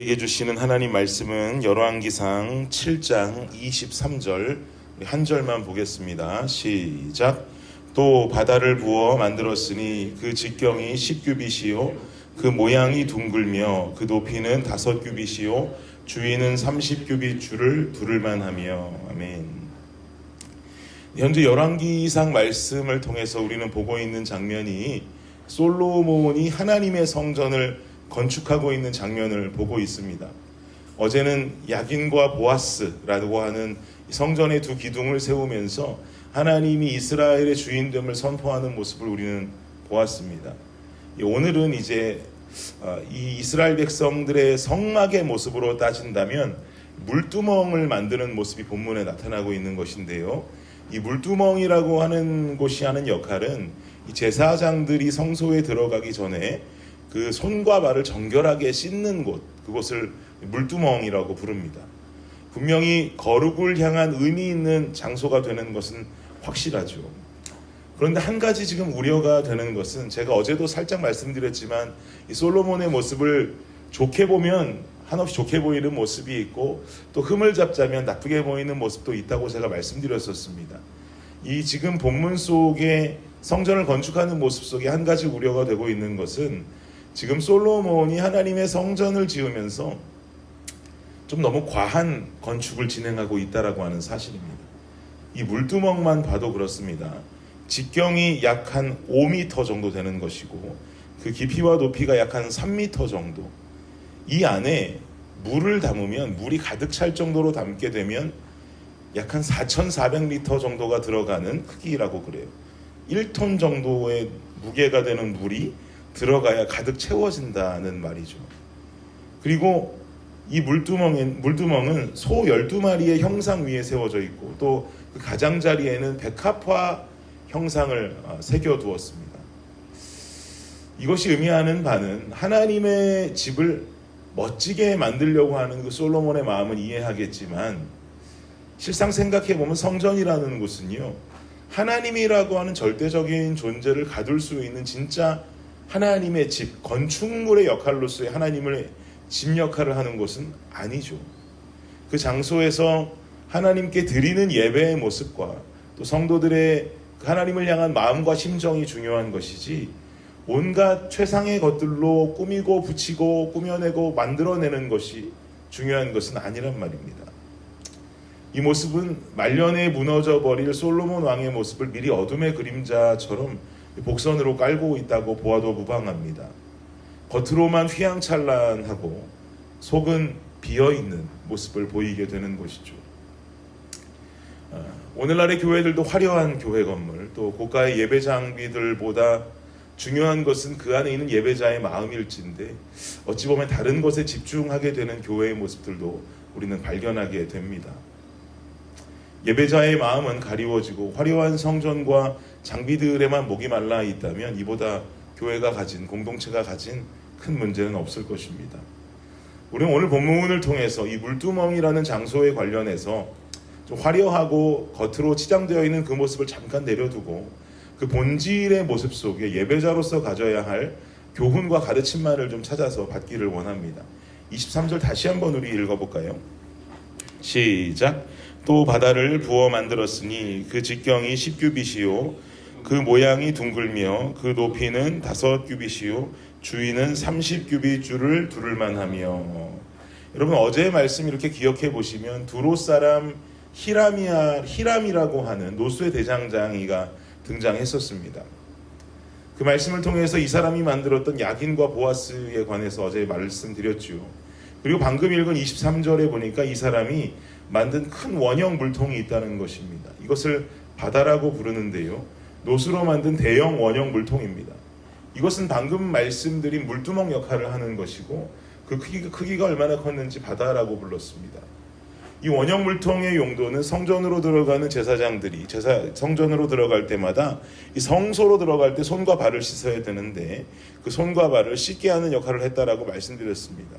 우리에게 주시는 하나님 말씀은 열왕기상 7장 23절 한 절만 보겠습니다. 시작. 또 바다를 부어 만들었으니 그 직경이 10규빗이요 그 모양이 둥글며 그 높이는 5규빗이요 주위는 30규빗 줄을 두를만 하며. 아멘. 현재 열왕기상 말씀을 통해서 우리는 보고 있는 장면이 솔로몬이 하나님의 성전을 건축하고 있는 장면을 보고 있습니다. 어제는 야긴과 보아스라고 하는 성전의 두 기둥을 세우면서 하나님이 이스라엘의 주인됨을 선포하는 모습을 우리는 보았습니다. 오늘은 이제 이 이스라엘 백성들의 성막의 모습으로 따진다면 물두멍을 만드는 모습이 본문에 나타나고 있는 것인데요. 이 물두멍이라고 하는 곳이 하는 역할은 이 제사장들이 성소에 들어가기 전에 그 손과 발을 정결하게 씻는 곳, 그곳을 물두멍이라고 부릅니다. 분명히 거룩을 향한 의미 있는 장소가 되는 것은 확실하죠. 그런데 한 가지 지금 우려가 되는 것은, 제가 어제도 살짝 말씀드렸지만 이 솔로몬의 모습을 좋게 보면 한없이 좋게 보이는 모습이 있고, 또 흠을 잡자면 나쁘게 보이는 모습도 있다고 제가 말씀드렸었습니다. 이 지금 본문 속에 성전을 건축하는 모습 속에 한 가지 우려가 되고 있는 것은, 지금 솔로몬이 하나님의 성전을 지으면서 좀 너무 과한 건축을 진행하고 있다라고 하는 사실입니다. 이 물두멍만 봐도 그렇습니다. 직경이 약 한 5m 정도 되는 것이고, 그 깊이와 높이가 약 한 3m 정도. 이 안에 물을 담으면, 물이 가득 찰 정도로 담게 되면 약 한 4,400리터 정도가 들어가는 크기라고 그래요. 1톤 정도의 무게가 되는 물이 들어가야 가득 채워진다는 말이죠. 그리고 이 물두멍은 소 12마리의 형상 위에 세워져 있고, 또 그 가장자리에는 백합화 형상을 새겨두었습니다. 이것이 의미하는 바는 하나님의 집을 멋지게 만들려고 하는 그 솔로몬의 마음은 이해하겠지만, 실상 생각해보면 성전이라는 곳은요, 하나님이라고 하는 절대적인 존재를 가둘 수 있는 진짜 하나님의 집, 건축물의 역할로서의 하나님의 집 역할을 하는 곳은 아니죠. 그 장소에서 하나님께 드리는 예배의 모습과 또 성도들의 하나님을 향한 마음과 심정이 중요한 것이지, 온갖 최상의 것들로 꾸미고 붙이고 꾸며내고 만들어내는 것이 중요한 것은 아니란 말입니다. 이 모습은 말년에 무너져 버릴 솔로몬 왕의 모습을 미리 어둠의 그림자처럼 복선으로 깔고 있다고 보아도 무방합니다. 겉으로만 휘황찬란하고 속은 비어있는 모습을 보이게 되는 것이죠. 오늘날의 교회들도 화려한 교회 건물, 또 고가의 예배 장비들보다 중요한 것은 그 안에 있는 예배자의 마음일진데, 어찌 보면 다른 것에 집중하게 되는 교회의 모습들도 우리는 발견하게 됩니다. 예배자의 마음은 가리워지고 화려한 성전과 장비들에만 목이 말라 있다면 이보다 교회가 가진, 공동체가 가진 큰 문제는 없을 것입니다. 우리는 오늘 본문을 통해서 이 물두멍이라는 장소에 관련해서 좀 화려하고 겉으로 치장되어 있는 그 모습을 잠깐 내려두고, 그 본질의 모습 속에 예배자로서 가져야 할 교훈과 가르침만을 좀 찾아서 받기를 원합니다. 23절 다시 한번 우리 읽어볼까요? 시작. 또 바다를 부어 만들었으니 그 직경이 10규빗이요 그 모양이 둥글며 그 높이는 5규빗이요 주위는 30규빗 줄을 두를만 하며. 여러분, 어제의 말씀 이렇게 기억해 보시면 두로 사람 히람이라고 하는 노수의 대장장이가 등장했었습니다. 그 말씀을 통해서 이 사람이 만들었던 야긴과 보아스에 관해서 어제 말씀드렸죠. 그리고 방금 읽은 23절에 보니까 이 사람이 만든 큰 원형 물통이 있다는 것입니다. 이것을 바다라고 부르는데요, 노수로 만든 대형 원형 물통입니다. 이것은 방금 말씀드린 물두멍 역할을 하는 것이고, 그 크기가 얼마나 컸는지 바다라고 불렀습니다. 이 원형 물통의 용도는 성전으로 들어가는 제사장들이 성전으로 들어갈 때마다 이 성소로 들어갈 때 손과 발을 씻어야 되는데, 그 손과 발을 씻게 하는 역할을 했다라고 말씀드렸습니다.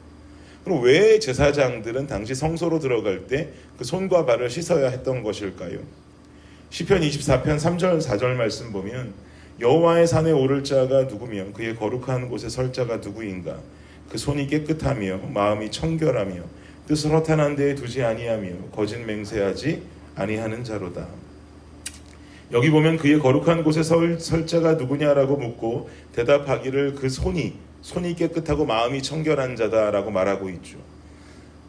그럼 왜 제사장들은 당시 성소로 들어갈 때 그 손과 발을 씻어야 했던 것일까요? 시편 24편 3절 4절 말씀 보면, 여호와의 산에 오를 자가 누구며 그의 거룩한 곳에 설 자가 누구인가? 그 손이 깨끗하며 마음이 청결하며 뜻을 허탄한 데에 두지 아니하며 거짓 맹세하지 아니하는 자로다. 여기 보면 그의 거룩한 곳에 설 자가 누구냐라고 묻고 대답하기를 그 손이 깨끗하고 마음이 청결한 자다라고 말하고 있죠.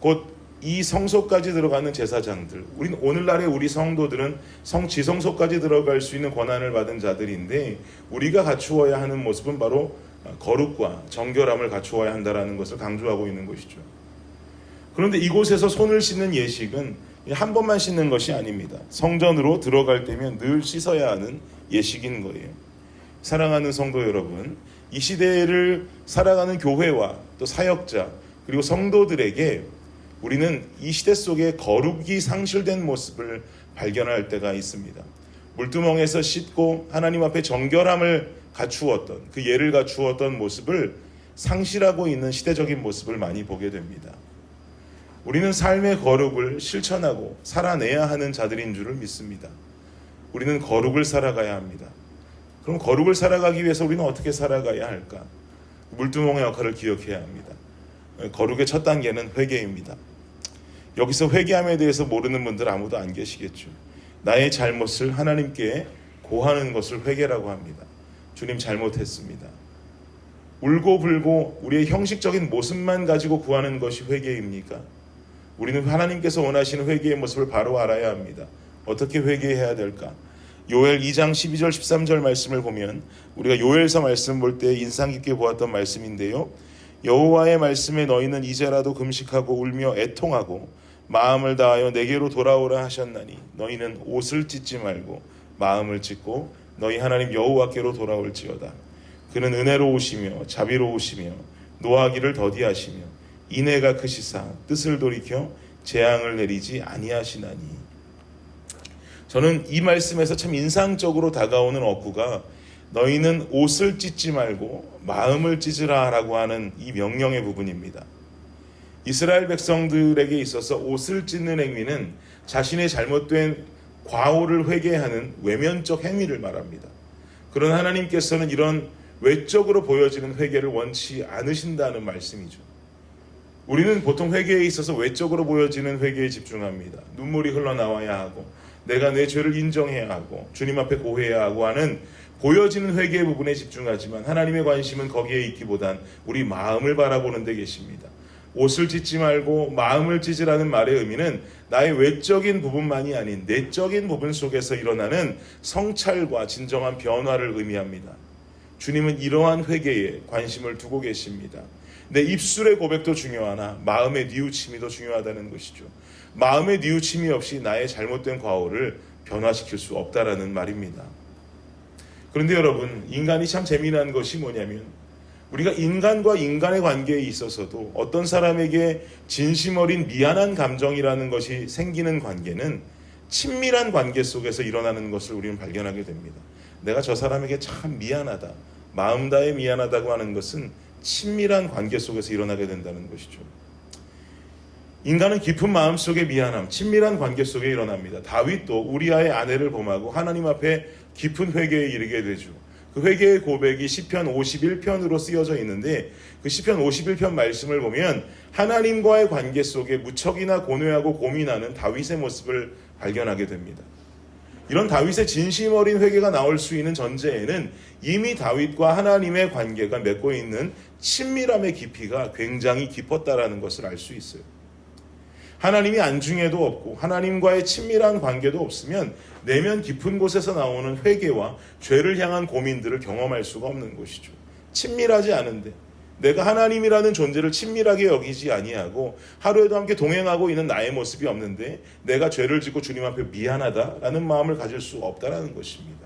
곧 이 성소까지 들어가는 제사장들, 오늘날의 우리 성도들은 성지성소까지 들어갈 수 있는 권한을 받은 자들인데, 우리가 갖추어야 하는 모습은 바로 거룩과 정결함을 갖추어야 한다는 것을 강조하고 있는 것이죠. 그런데 이곳에서 손을 씻는 예식은 한 번만 씻는 것이 아닙니다. 성전으로 들어갈 때면 늘 씻어야 하는 예식인 거예요. 사랑하는 성도 여러분, 이 시대를 살아가는 교회와 또 사역자 그리고 성도들에게 우리는 이 시대 속에 거룩이 상실된 모습을 발견할 때가 있습니다. 물두멍에서 씻고 하나님 앞에 정결함을 갖추었던, 그 예를 갖추었던 모습을 상실하고 있는 시대적인 모습을 많이 보게 됩니다. 우리는 삶의 거룩을 실천하고 살아내야 하는 자들인 줄을 믿습니다. 우리는 거룩을 살아가야 합니다. 그럼 거룩을 살아가기 위해서 우리는 어떻게 살아가야 할까? 물두멍의 역할을 기억해야 합니다. 거룩의 첫 단계는 회개입니다. 여기서 회개함에 대해서 모르는 분들 아무도 안 계시겠죠. 나의 잘못을 하나님께 고하는 것을 회개라고 합니다. 주님 잘못했습니다. 울고 불고 우리의 형식적인 모습만 가지고 구하는 것이 회개입니까? 우리는 하나님께서 원하시는 회개의 모습을 바로 알아야 합니다. 어떻게 회개해야 될까? 요엘 2장 12절 13절 말씀을 보면, 우리가 요엘서 말씀 볼 때 인상 깊게 보았던 말씀인데요, 여호와의 말씀에 너희는 이제라도 금식하고 울며 애통하고 마음을 다하여 내게로 돌아오라 하셨나니 너희는 옷을 찢지 말고 마음을 찢고 너희 하나님 여호와께로 돌아올지어다. 그는 은혜로우시며 자비로우시며 노하기를 더디하시며 인애가 크시사 뜻을 돌이켜 재앙을 내리지 아니하시나니. 저는 이 말씀에서 참 인상적으로 다가오는 어구가 너희는 옷을 찢지 말고 마음을 찢으라 라고 하는 이 명령의 부분입니다. 이스라엘 백성들에게 있어서 옷을 찢는 행위는 자신의 잘못된 과오를 회개하는 외면적 행위를 말합니다. 그러나 하나님께서는 이런 외적으로 보여지는 회개를 원치 않으신다는 말씀이죠. 우리는 보통 회개에 있어서 외적으로 보여지는 회개에 집중합니다. 눈물이 흘러나와야 하고 내가 내 죄를 인정해야 하고 주님 앞에 고해야 하고 하는 보여지는 회개의 부분에 집중하지만, 하나님의 관심은 거기에 있기보단 우리 마음을 바라보는 데 계십니다. 옷을 찢지 말고 마음을 찢으라는 말의 의미는 나의 외적인 부분만이 아닌 내적인 부분 속에서 일어나는 성찰과 진정한 변화를 의미합니다. 주님은 이러한 회개에 관심을 두고 계십니다. 내 입술의 고백도 중요하나 마음의 뉘우침이 더 중요하다는 것이죠. 마음의 뉘우침이 없이 나의 잘못된 과오를 변화시킬 수 없다라는 말입니다. 그런데 여러분, 인간이 참 재미난 것이 뭐냐면, 우리가 인간과 인간의 관계에 있어서도 어떤 사람에게 진심 어린 미안한 감정이라는 것이 생기는 관계는 친밀한 관계 속에서 일어나는 것을 우리는 발견하게 됩니다. 내가 저 사람에게 참 미안하다, 마음 다해 미안하다고 하는 것은 친밀한 관계 속에서 일어나게 된다는 것이죠. 인간은 깊은 마음 속의 미안함, 친밀한 관계 속에 일어납니다. 다윗도 우리아의 아내를 범하고 하나님 앞에 깊은 회개에 이르게 되죠. 그 회개의 고백이 시편 51편으로 쓰여져 있는데, 그 시편 51편 말씀을 보면 하나님과의 관계 속에 무척이나 고뇌하고 고민하는 다윗의 모습을 발견하게 됩니다. 이런 다윗의 진심 어린 회개가 나올 수 있는 전제에는 이미 다윗과 하나님의 관계가 맺고 있는 친밀함의 깊이가 굉장히 깊었다라는 것을 알 수 있어요. 하나님이 안중에도 없고 하나님과의 친밀한 관계도 없으면 내면 깊은 곳에서 나오는 회개와 죄를 향한 고민들을 경험할 수가 없는 것이죠. 친밀하지 않은데, 내가 하나님이라는 존재를 친밀하게 여기지 아니하고 하루에도 함께 동행하고 있는 나의 모습이 없는데 내가 죄를 짓고 주님 앞에 미안하다라는 마음을 가질 수 없다라는 것입니다.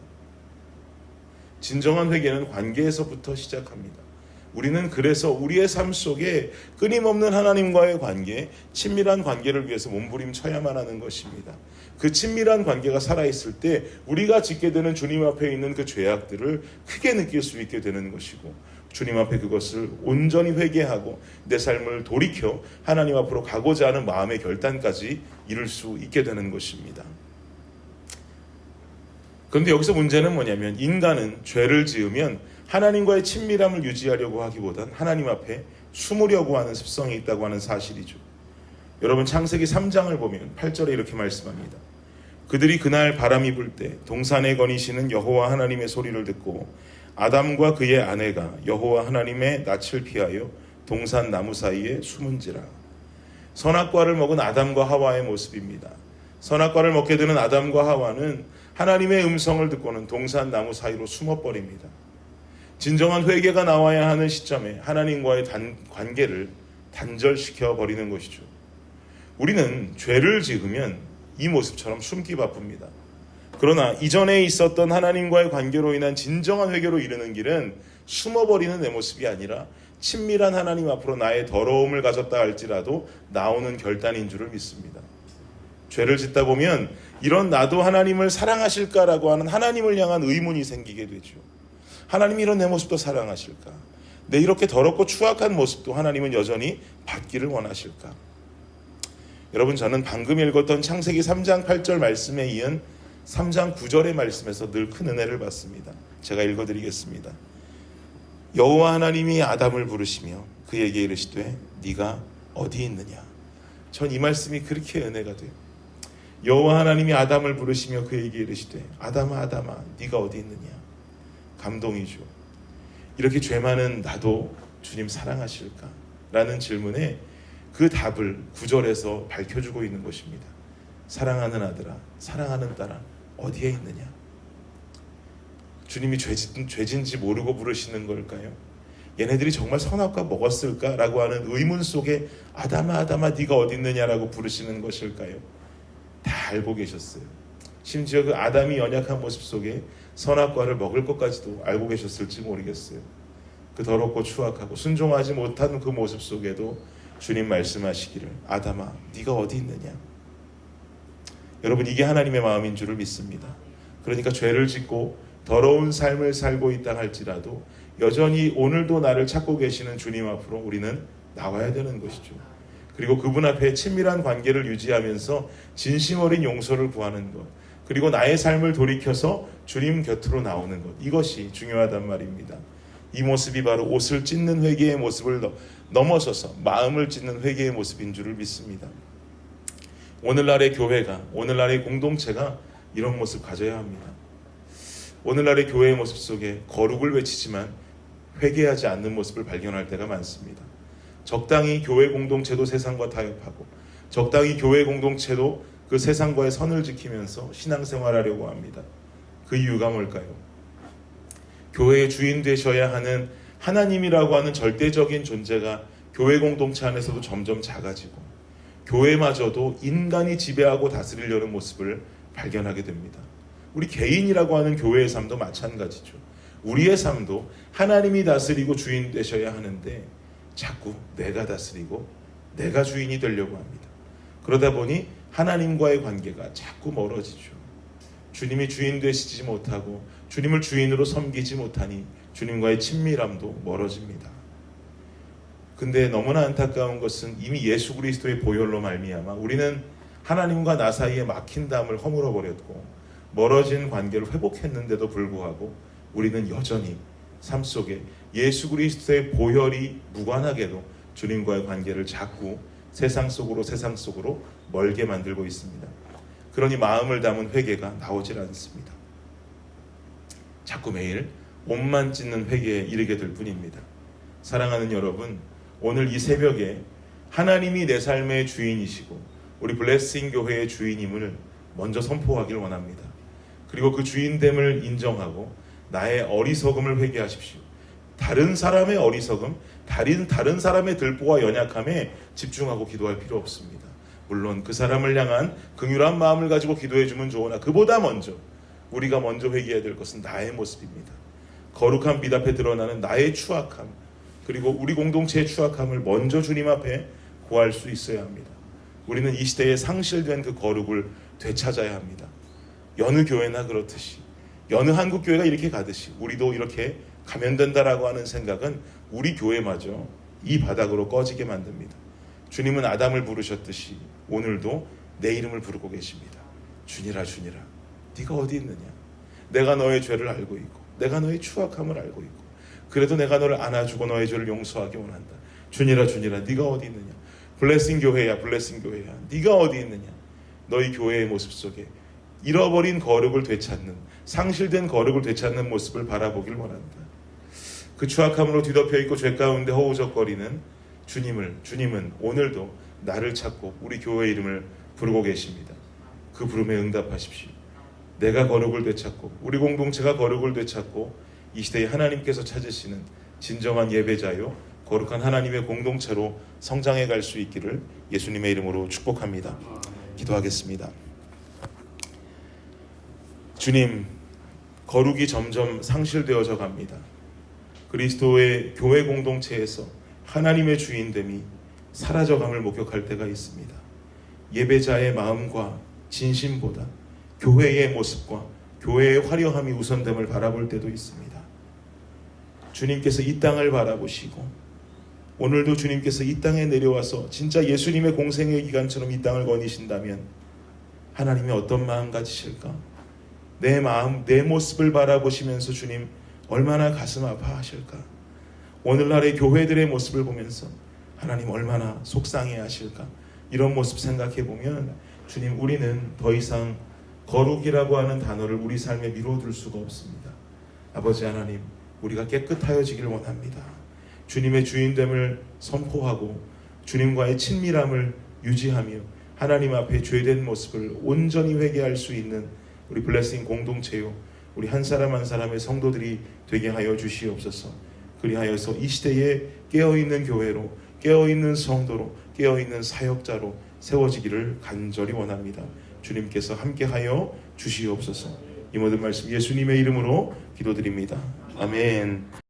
진정한 회개는 관계에서부터 시작합니다. 우리는 그래서 우리의 삶 속에 끊임없는 하나님과의 관계, 친밀한 관계를 위해서 몸부림쳐야만 하는 것입니다. 그 친밀한 관계가 살아있을 때 우리가 짓게 되는 주님 앞에 있는 그 죄악들을 크게 느낄 수 있게 되는 것이고, 주님 앞에 그것을 온전히 회개하고 내 삶을 돌이켜 하나님 앞으로 가고자 하는 마음의 결단까지 이룰 수 있게 되는 것입니다. 그런데 여기서 문제는 뭐냐면, 인간은 죄를 지으면 하나님과의 친밀함을 유지하려고 하기보단 하나님 앞에 숨으려고 하는 습성이 있다고 하는 사실이죠. 여러분, 창세기 3장을 보면 8절에 이렇게 말씀합니다. 그들이 그날 바람이 불 때 동산에 거니시는 여호와 하나님의 소리를 듣고 아담과 그의 아내가 여호와 하나님의 낯을 피하여 동산 나무 사이에 숨은지라. 선악과를 먹은 아담과 하와의 모습입니다. 선악과를 먹게 되는 아담과 하와는 하나님의 음성을 듣고는 동산 나무 사이로 숨어버립니다. 진정한 회개가 나와야 하는 시점에 하나님과의 관계를 단절시켜 버리는 것이죠. 우리는 죄를 지으면 이 모습처럼 숨기 바쁩니다. 그러나 이전에 있었던 하나님과의 관계로 인한 진정한 회개로 이르는 길은 숨어버리는 내 모습이 아니라 친밀한 하나님 앞으로 나의 더러움을 가졌다 할지라도 나오는 결단인 줄을 믿습니다. 죄를 짓다 보면 이런 나도 하나님을 사랑하실까라고 하는 하나님을 향한 의문이 생기게 되죠. 하나님이 이런 내 모습도 사랑하실까? 내 이렇게 더럽고 추악한 모습도 하나님은 여전히 받기를 원하실까? 여러분, 저는 방금 읽었던 창세기 3장 8절 말씀에 이은 3장 9절의 말씀에서 늘 큰 은혜를 받습니다. 제가 읽어드리겠습니다. 여호와 하나님이 아담을 부르시며 그에게 이르시되 네가 어디 있느냐. 전 이 말씀이 그렇게 은혜가 돼요. 여호와 하나님이 아담을 부르시며 그에게 이르시되 아담아 아담아 네가 어디 있느냐. 감동이죠. 이렇게 죄 많은 나도 주님 사랑하실까? 라는 질문에 그 답을 9절에서 밝혀주고 있는 것입니다. 사랑하는 아들아, 사랑하는 딸아, 어디에 있느냐? 주님이 죄진지 모르고 부르시는 걸까요? 얘네들이 정말 선악과 먹었을까라고 하는 의문 속에 아담아 아담아 네가 어디 있느냐라고 부르시는 것일까요? 다 알고 계셨어요. 심지어 그 아담이 연약한 모습 속에 선악과를 먹을 것까지도 알고 계셨을지 모르겠어요. 그 더럽고 추악하고 순종하지 못한 그 모습 속에도 주님 말씀하시기를 아담아 네가 어디 있느냐. 여러분, 이게 하나님의 마음인 줄을 믿습니다. 그러니까 죄를 짓고 더러운 삶을 살고 있다 할지라도 여전히 오늘도 나를 찾고 계시는 주님 앞으로 우리는 나와야 되는 것이죠. 그리고 그분 앞에 친밀한 관계를 유지하면서 진심 어린 용서를 구하는 것, 그리고 나의 삶을 돌이켜서 주님 곁으로 나오는 것, 이것이 중요하단 말입니다. 이 모습이 바로 옷을 찢는 회개의 모습을 넘어서서 마음을 찢는 회개의 모습인 줄을 믿습니다. 오늘날의 교회가, 오늘날의 공동체가 이런 모습 가져야 합니다. 오늘날의 교회의 모습 속에 거룩을 외치지만 회개하지 않는 모습을 발견할 때가 많습니다. 적당히 교회 공동체도 세상과 타협하고 적당히 교회 공동체도 그 세상과의 선을 지키면서 신앙생활하려고 합니다. 그 이유가 뭘까요? 교회의 주인 되셔야 하는 하나님이라고 하는 절대적인 존재가 교회 공동체 안에서도 점점 작아지고 교회마저도 인간이 지배하고 다스리려는 모습을 발견하게 됩니다. 우리 개인이라고 하는 교회의 삶도 마찬가지죠. 우리의 삶도 하나님이 다스리고 주인 되셔야 하는데 자꾸 내가 다스리고 내가 주인이 되려고 합니다. 그러다 보니 하나님과의 관계가 자꾸 멀어지죠. 주님이 주인 되시지 못하고 주님을 주인으로 섬기지 못하니 주님과의 친밀함도 멀어집니다. 근데 너무나 안타까운 것은 이미 예수 그리스도의 보혈로 말미암아 우리는 하나님과 나 사이에 막힌 담을 허물어 버렸고 멀어진 관계를 회복했는데도 불구하고 우리는 여전히 삶 속에 예수 그리스도의 보혈이 무관하게도 주님과의 관계를 자꾸 세상 속으로 멀게 만들고 있습니다. 그러니 마음을 담은 회개가 나오질 않습니다. 자꾸 매일 옷만 찢는 회개에 이르게 될 뿐입니다. 사랑하는 여러분, 오늘 이 새벽에 하나님이 내 삶의 주인이시고 우리 블레싱 교회의 주인임을 먼저 선포하길 원합니다. 그리고 그 주인됨을 인정하고 나의 어리석음을 회개하십시오. 다른 사람의 어리석음, 다른 사람의 들보와 연약함에 집중하고 기도할 필요 없습니다. 물론 그 사람을 향한 긍휼한 마음을 가지고 기도해주면 좋으나 그보다 먼저 우리가 먼저 회개해야 될 것은 나의 모습입니다. 거룩한 빛 앞에 드러나는 나의 추악함, 그리고 우리 공동체의 추악함을 먼저 주님 앞에 구할 수 있어야 합니다. 우리는 이 시대에 상실된 그 거룩을 되찾아야 합니다. 여느 교회나 그렇듯이, 여느 한국 교회가 이렇게 가듯이 우리도 이렇게 가면 된다라고 하는 생각은 우리 교회마저 이 바닥으로 꺼지게 만듭니다. 주님은 아담을 부르셨듯이 오늘도 내 이름을 부르고 계십니다. 주니라 주니라 네가 어디 있느냐. 내가 너의 죄를 알고 있고 내가 너의 추악함을 알고 있고 그래도 내가 너를 안아주고 너의 죄를 용서하기 원한다. 주니라 주니라 네가 어디 있느냐. 블레싱 교회야 블레싱 교회야 네가 어디 있느냐. 너희 교회의 모습 속에 잃어버린 거룩을 되찾는, 상실된 거룩을 되찾는 모습을 바라보길 원한다. 그 추악함으로 뒤덮여 있고 죄 가운데 허우적거리는 주님은 오늘도 나를 찾고 우리 교회 이름을 부르고 계십니다. 그 부름에 응답하십시오. 내가 거룩을 되찾고 우리 공동체가 거룩을 되찾고 이 시대에 하나님께서 찾으시는 진정한 예배자요 거룩한 하나님의 공동체로 성장해 갈 수 있기를 예수님의 이름으로 축복합니다. 기도하겠습니다. 주님, 거룩이 점점 상실되어져 갑니다. 그리스도의 교회 공동체에서 하나님의 주인됨이 사라져감을 목격할 때가 있습니다. 예배자의 마음과 진심보다 교회의 모습과 교회의 화려함이 우선됨을 바라볼 때도 있습니다. 주님께서 이 땅을 바라보시고 오늘도 주님께서 이 땅에 내려와서 진짜 예수님의 공생의 기간처럼 이 땅을 거니신다면 하나님이 어떤 마음 가지실까? 내 마음, 내 모습을 바라보시면서 주님 얼마나 가슴 아파하실까? 오늘날의 교회들의 모습을 보면서 하나님 얼마나 속상해 하실까? 이런 모습 생각해 보면 주님, 우리는 더 이상 거룩이라고 하는 단어를 우리 삶에 미뤄둘 수가 없습니다. 아버지 하나님, 우리가 깨끗하여지길 원합니다. 주님의 주인됨을 선포하고 주님과의 친밀함을 유지하며 하나님 앞에 죄된 모습을 온전히 회개할 수 있는 우리 블레싱 공동체요 우리 한 사람 한 사람의 성도들이 되게 하여 주시옵소서. 그리하여서 이 시대에 깨어있는 교회로, 깨어있는 성도로, 깨어있는 사역자로 세워지기를 간절히 원합니다. 주님께서 함께하여 주시옵소서. 이 모든 말씀 예수님의 이름으로 기도드립니다. 아멘.